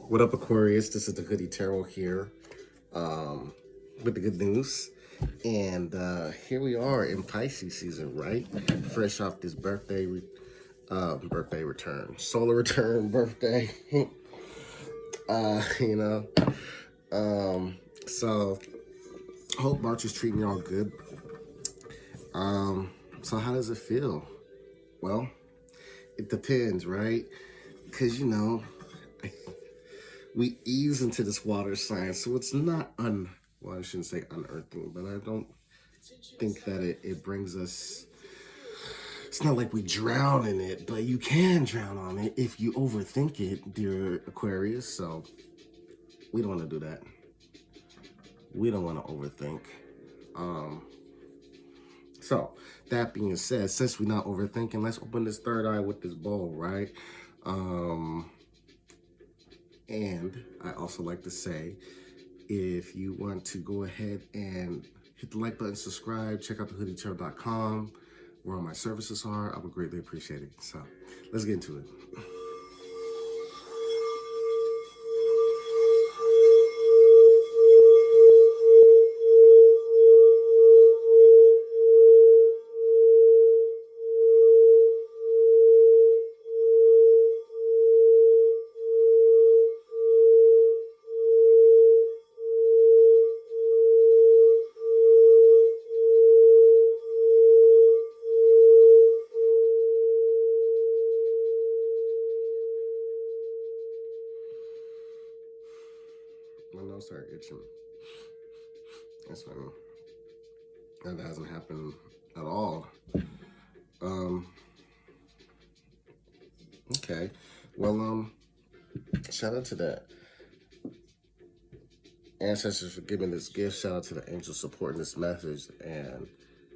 What up, Aquarius? This is the Hoody Tarot here with the good news. And here we are in Pisces season, right? Fresh off this birthday return, solar return birthday. you know. So hope March is treating y'all good. So how does it feel? Well, it depends, right? Because we ease into this water sign, so it's not well, I shouldn't say unearthing, but I don't think that it brings us, it's not like we drown in it, but you can drown on it if you overthink it, dear Aquarius. So we don't want to do that. We don't want to overthink. So that being said, since we're not overthinking, let's open this third eye with this bowl, right? And I also like to say, if you want to go ahead and hit the like button, subscribe, check out the hoodytarot.com, where all my services are. I would greatly appreciate it. So let's get into it. My nose started itching. That's funny. That hasn't happened at all. Okay. Well, shout out to the ancestors for giving this gift. Shout out to the angels supporting this message. And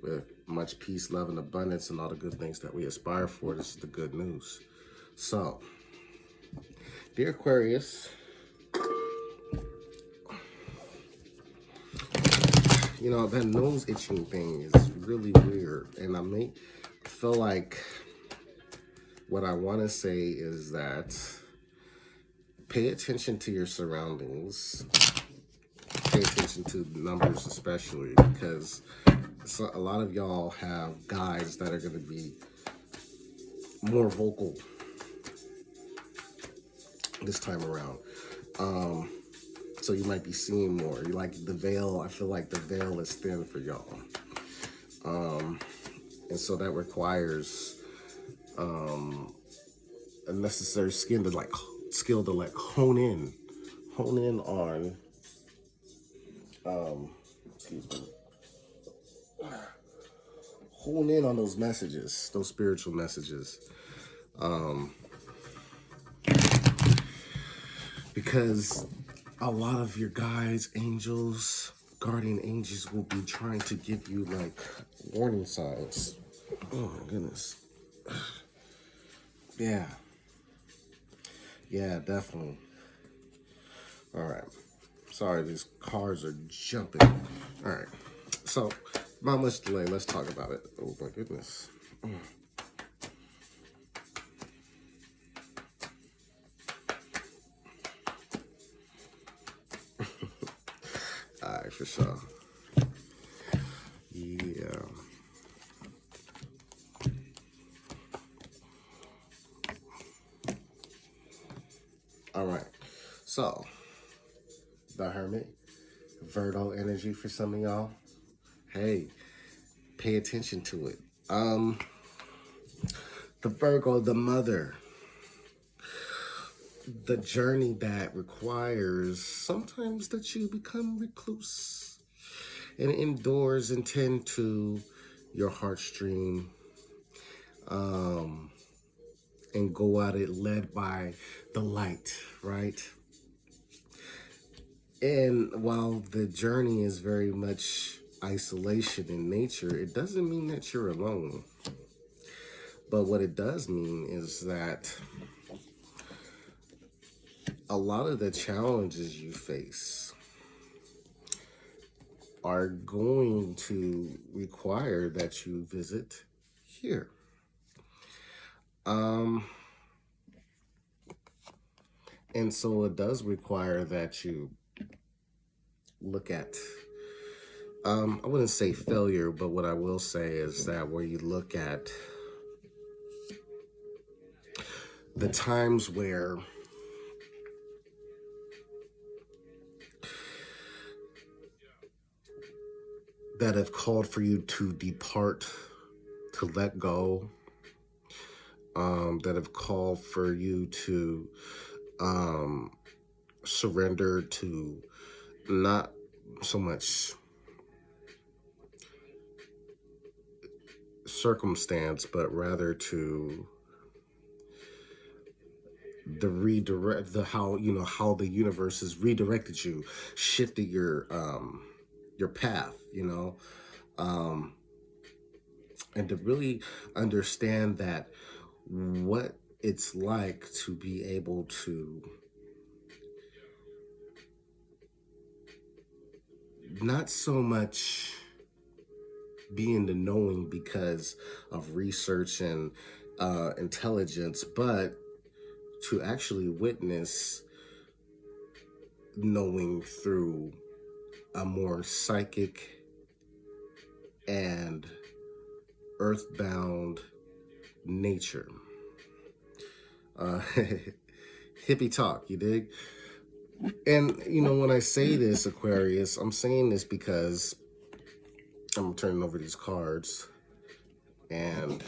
with much peace, love, and abundance, and all the good things that we aspire for, this is the good news. So, dear Aquarius, that nose itching thing is really weird. And I feel like what I want to say is that pay attention to your surroundings. Pay attention to the numbers especially, because a lot of y'all have guys that are going to be more vocal this time around. So you might be seeing more. You like the veil. I feel like the veil is thin for y'all. And so that requires a necessary skill to hone in on excuse me. Hone in on those messages, those spiritual messages. Because a lot of your guides, angels, guardian angels will be trying to give you like warning signs. Oh my goodness. Yeah, definitely. All right. Sorry, these cars are jumping. All right. So, not much delay. Let's talk about it. Oh my goodness. All right, for sure. Yeah. All right. So, the Hermit, Virgo energy for some of y'all. Hey, pay attention to it. The Virgo, the mother. The journey that requires sometimes that you become recluse and indoors and tend to your heartstring, and go at it led by the light, right? And while the journey is very much isolation in nature, it doesn't mean that you're alone. But what it does mean is that a lot of the challenges you face are going to require that you visit here. And so it does require that you look at, I wouldn't say failure, but what I will say is that where you look at the times where that have called for you to depart, to let go, that have called for you to surrender to not so much circumstance, but rather to the redirect, the how, you know, how the universe has redirected you, shifted your path, you know, and to really understand that what it's like to be able to not so much be in the knowing because of research and intelligence, but to actually witness knowing through a more psychic and earthbound nature. Hippie talk, you dig? And, you know, when I say this, Aquarius, I'm saying this because I'm turning over these cards, and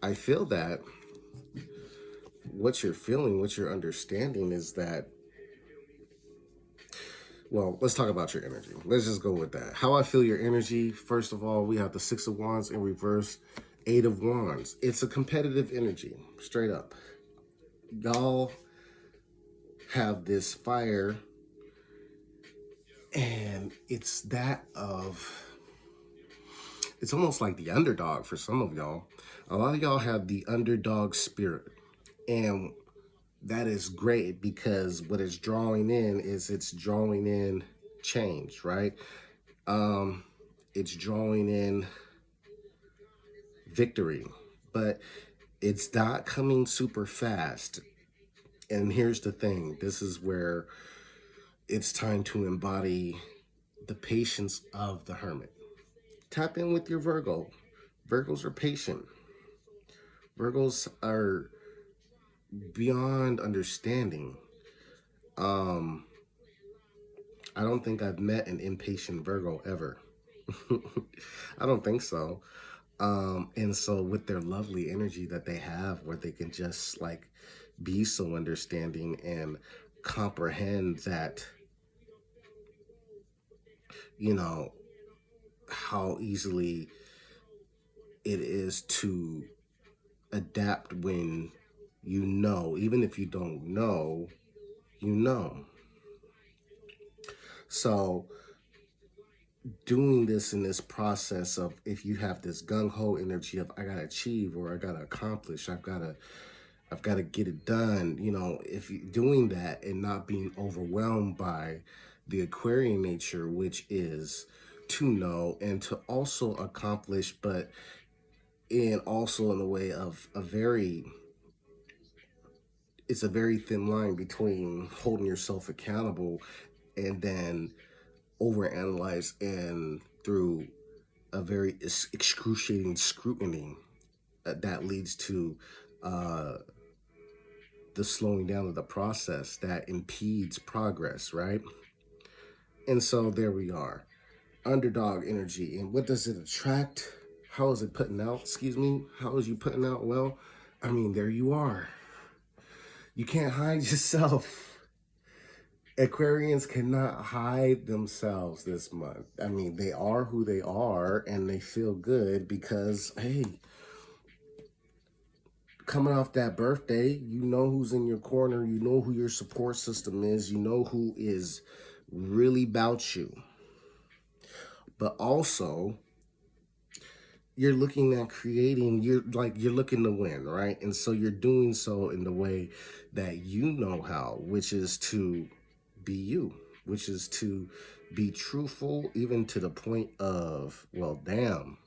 I feel that what you're feeling, what you're understanding is that, well, let's talk about your energy. Let's just go with that. How I feel your energy, first of all, we have the Six of Wands in reverse, Eight of Wands. It's a competitive energy, straight up. Y'all have this fire, and it's that of, it's almost like the underdog for some of y'all. A lot of y'all have the underdog spirit, and that is great because what it's drawing in is it's drawing in change, right? It's drawing in victory, but it's not coming super fast. And here's the thing, this is where it's time to embody the patience of the hermit. Tap in with your Virgo. Virgos are patient. Virgos are beyond understanding. I don't think I've met an impatient Virgo ever. I don't think so. And so with their lovely energy that they have, where they can just like be so understanding and comprehend that, you know, how easily it is to adapt when you know, even if you don't know, you know. So doing this in this process of, if you have this gung-ho energy of I gotta achieve, or I gotta accomplish, I've gotta get it done, you know, if you're doing that and not being overwhelmed by the Aquarian nature, which is to know and to also accomplish, but also in a way of it's a very thin line between holding yourself accountable and then overanalyze and through a very excruciating scrutiny that leads to the slowing down of the process that impedes progress, right? And so there we are, underdog energy. And what does it attract? How is it putting out? Excuse me. How is you putting out? Well, I mean, there you are. You can't hide yourself. Aquarians cannot hide themselves this month. I mean, they are who they are, and they feel good because, hey, coming off that birthday, you know who's in your corner, you know who your support system is, you know who is really about you. But also, you're looking at creating, you're looking to win, right? And so you're doing so in the way that you know how, which is to be you, which is to be truthful, even to the point of, well, damn,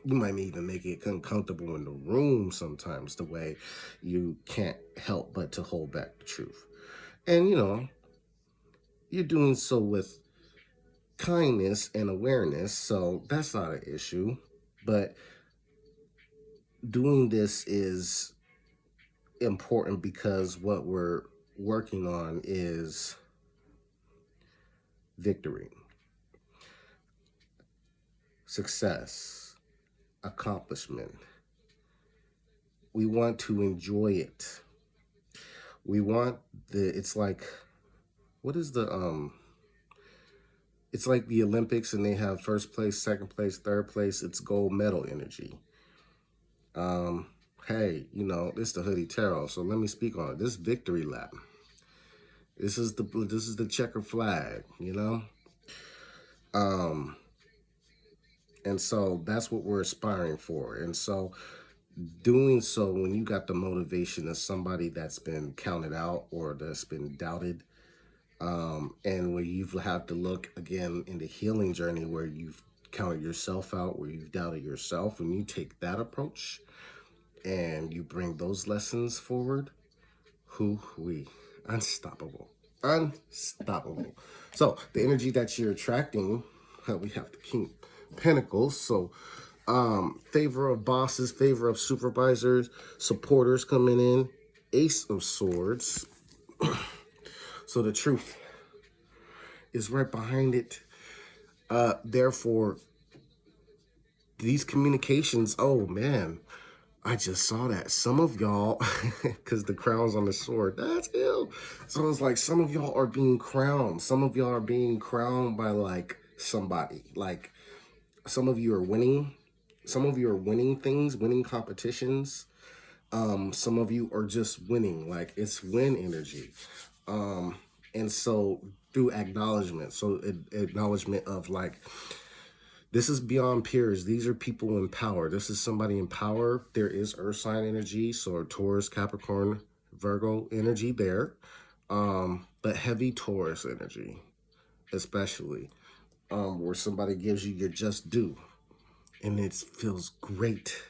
You might even make it uncomfortable in the room sometimes, the way you can't help but to hold back the truth. And, you're doing so with kindness and awareness, so that's not an issue. But doing this is important because what we're working on is victory, success, accomplishment. We want to enjoy it. We want it's like, what is it's like the Olympics and they have first place, second place, third place. It's gold medal energy. Hey, this is the Hoodie Tarot, so let me speak on it. This victory lap. This is the checker flag, and so that's what we're aspiring for. And so doing so, when you got the motivation of somebody that's been counted out or that's been doubted, and where you have to look again in the healing journey where you've counted yourself out, where you've doubted yourself, when you take that approach and you bring those lessons forward, unstoppable. Unstoppable. So the energy that you're attracting, we have the King of Pentacles. So favor of bosses, favor of supervisors, supporters coming in, Ace of Swords. So the truth is right behind it. Therefore, these communications, oh man, I just saw that. Some of y'all, because the crown's on the sword, that's ill. So it's like some of y'all are being crowned. Some of y'all are being crowned by like somebody. Like some of you are winning. Some of you are winning things, winning competitions. Some of you are just winning. Like it's win energy. And so through acknowledgement. So acknowledgement of like, this is beyond peers. These are people in power. This is somebody in power. There is earth sign energy, so Taurus, Capricorn, Virgo energy there. But heavy Taurus energy, especially, where somebody gives you your just due. And it feels great.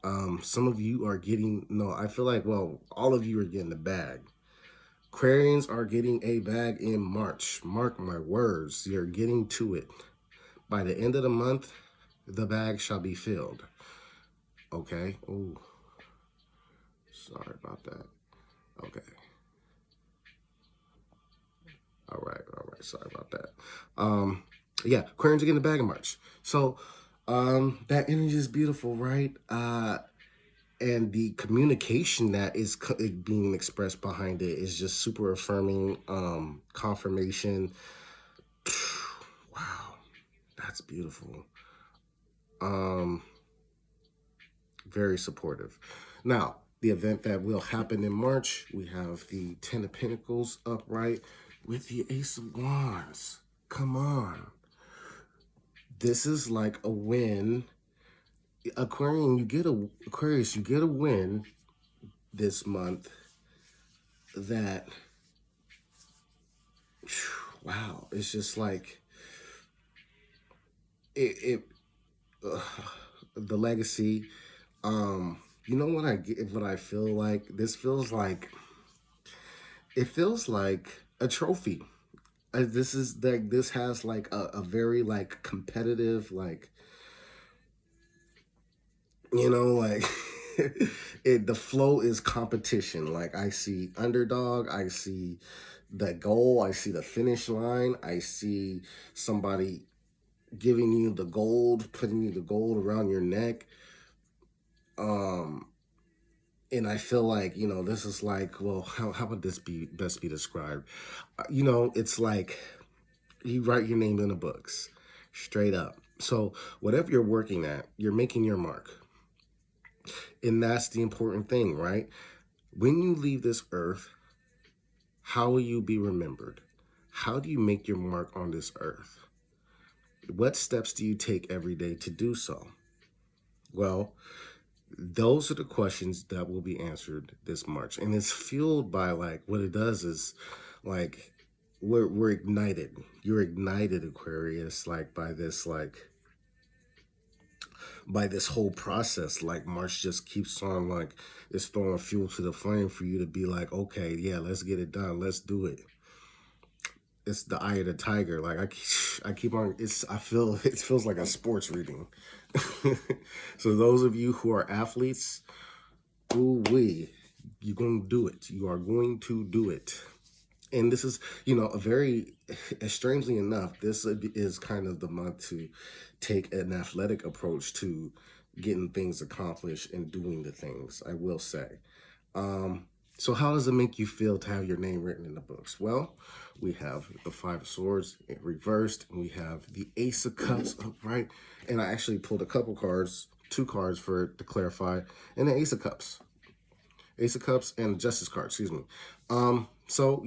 Some of you are getting, no, I feel like, well, all of you are getting the bag. Aquarians are getting a bag in March. Mark my words, you're getting to it. By the end of the month, the bag shall be filled. Okay? Ooh. Sorry about that. Okay. All right. Sorry about that. Yeah, Aquarians are getting the bag in March. So, that energy is beautiful, right? And the communication that is being expressed behind it is just super affirming, confirmation. Wow, that's beautiful. Very supportive. Now, the event that will happen in March, we have the Ten of Pentacles upright with the Ace of Wands. Come on. This is like a win. Aquarius, you get a win this month that, wow, it's just like, the legacy. You know what I get, what I feel like? This feels like, it feels like a trophy. This has like a very like competitive, like, like the flow is competition. Like I see underdog, I see the goal, I see the finish line, I see somebody giving you the gold, putting you the gold around your neck. And I feel like, this is like, well, how would this be best be described? It's like you write your name in the books, straight up. So whatever you're working at, you're making your mark. And that's the important thing, right? When you leave this earth, how will you be remembered? How do you make your mark on this earth? What steps do you take every day to do so? Well, those are the questions that will be answered this March. And it's fueled by like, what it does is like, we're ignited. You're ignited, Aquarius, like by this, like, by this whole process. Like March just keeps on, like, it's throwing fuel to the flame for you to be like, okay, yeah, let's get it done. Let's do it. It's the eye of the tiger. Like I keep on. I feel it feels like a sports reading. So those of you who are athletes, ooh wee, you're gonna do it. You are going to do it. And this is, a very, strangely enough, this is kind of the month to take an athletic approach to getting things accomplished and doing the things, I will say. So how does it make you feel to have your name written in the books? Well, we have the Five of Swords reversed, and we have the Ace of Cups upright. And I actually pulled a couple cards, 2 cards to clarify, and the Ace of Cups. Ace of Cups and Justice card, excuse me. So,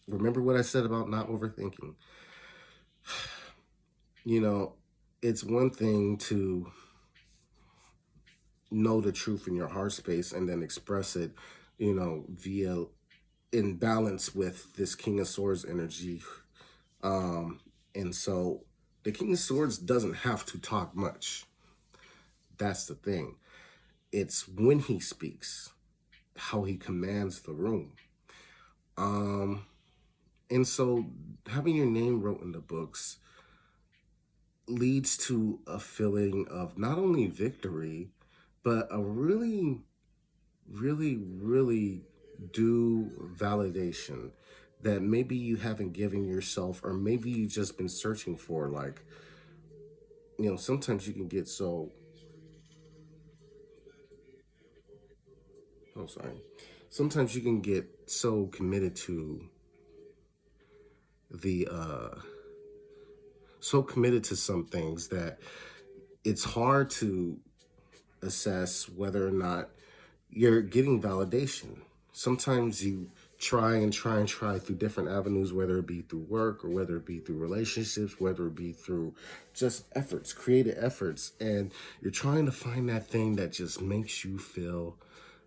remember what I said about not overthinking. It's one thing to know the truth in your heart space and then express it, via in balance with this King of Swords energy. And so the King of Swords doesn't have to talk much. That's the thing. It's when he speaks, how he commands the room. And so having your name wrote in the books leads to a feeling of not only victory, but a really, really, really due validation that maybe you haven't given yourself, or maybe you've just been searching for. Like, sometimes you can get so, oh, sorry. Sometimes you can get so committed to some things that it's hard to assess whether or not you're getting validation. Sometimes you try and try and try through different avenues, whether it be through work or whether it be through relationships, whether it be through just efforts, creative efforts, and you're trying to find that thing that just makes you feel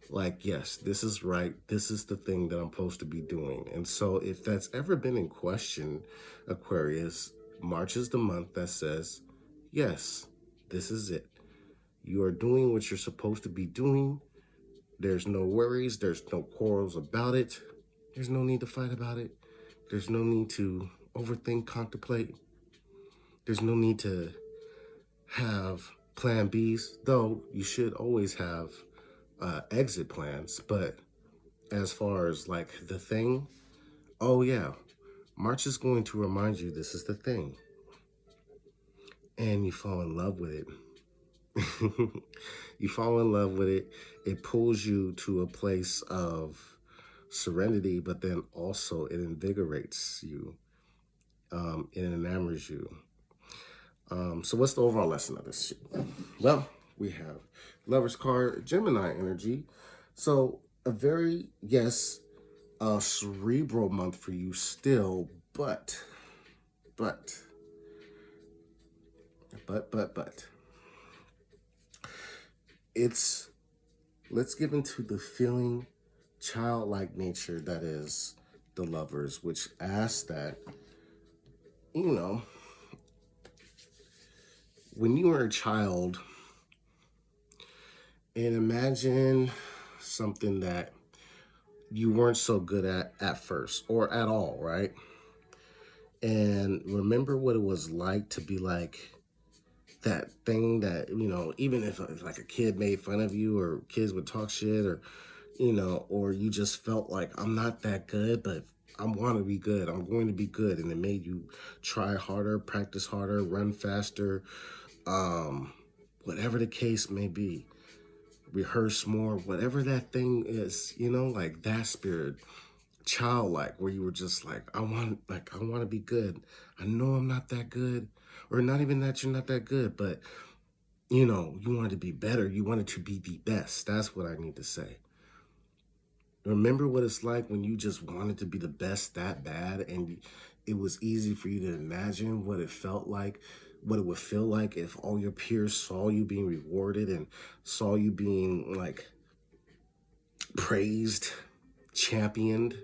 like, yes, this is right. This is the thing that I'm supposed to be doing. And so if that's ever been in question, Aquarius, March is the month that says, yes, this is it. You are doing what you're supposed to be doing. There's no worries. There's no quarrels about it. There's no need to fight about it. There's no need to overthink, contemplate. There's no need to have plan Bs, though you should always have exit plans. But as far as like the thing, oh yeah, March is going to remind you this is the thing. And you fall in love with it. You fall in love with it. It pulls you to a place of serenity, but then also it invigorates you. It enamors you. So what's the overall lesson of this shit? Well, we have Lover's card, Gemini energy. So a very, yes, cerebral month for you still, but. It's, let's get into the feeling, childlike nature that is the Lovers, which asks that, when you were a child, and imagine something that you weren't so good at first or at all, right? And remember what it was like to be like that thing that, even if like a kid made fun of you or kids would talk shit, or, or you just felt like, I'm not that good, but I want to be good. I'm going to be good. And it made you try harder, practice harder, run faster, whatever the case may be, rehearse more, whatever that thing is, like that spirit, childlike, where you were just like, I want to be good. I know I'm not that good, or not even that you're not that good, but you wanted to be better. You wanted to be the best. That's what I need to say. Remember what it's like when you just wanted to be the best that bad, and it was easy for you to imagine what it felt like, what it would feel like if all your peers saw you being rewarded and saw you being like praised, championed,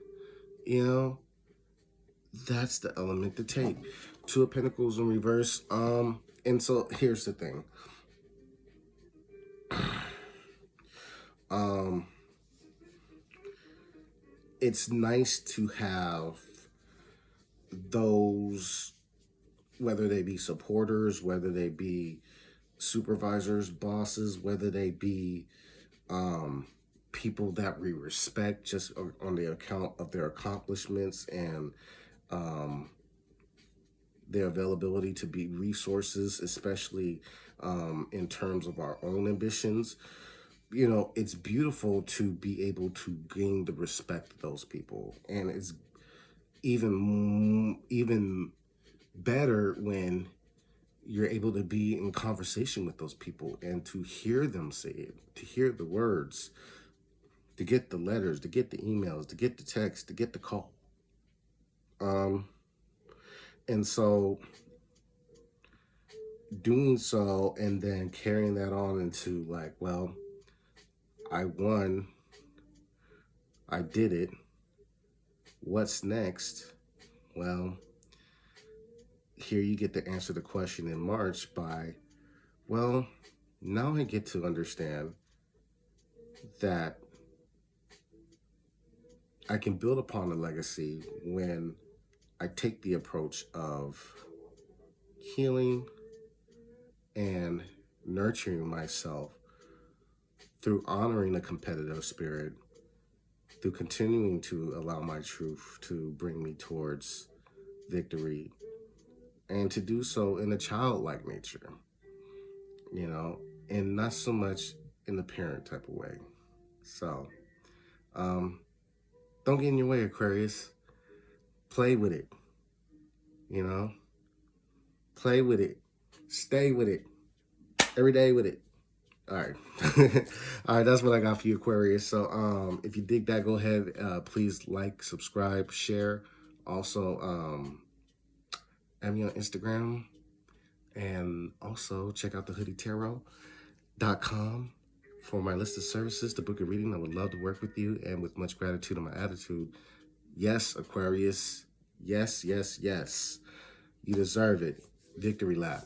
that's the element to take. Two of Pentacles in reverse. And so here's the thing. It's nice to have those, whether they be supporters, whether they be supervisors, bosses, whether they be people that we respect just on the account of their accomplishments and their availability to be resources, especially in terms of our own ambitions. You know, it's beautiful to be able to gain the respect of those people. And it's even better when you're able to be in conversation with those people and to hear them say it, to hear the words, to get the letters, to get the emails, to get the text, to get the call. And so doing so and then carrying that on into like, well, I won, I did it. What's next? Well, here you get to answer the question in March by, well, now I get to understand that I can build upon a legacy when I take the approach of healing and nurturing myself through honoring a competitive spirit, through continuing to allow my truth to bring me towards victory, and to do so in a childlike nature, you know, and not so much in the parent type of way. So, don't get in your way, Aquarius. Play with it, you know, play with it, stay with it, every day with it. All right. All right, that's what I got for you, Aquarius. So if you dig that, go ahead, please like, subscribe, share. Also, add me on Instagram, and also check out the HoodyTarot.com for my list of services to book a reading. I would love to work with you, and with much gratitude on my attitude. Yes, Aquarius. Yes, yes, yes. You deserve it. Victory lap.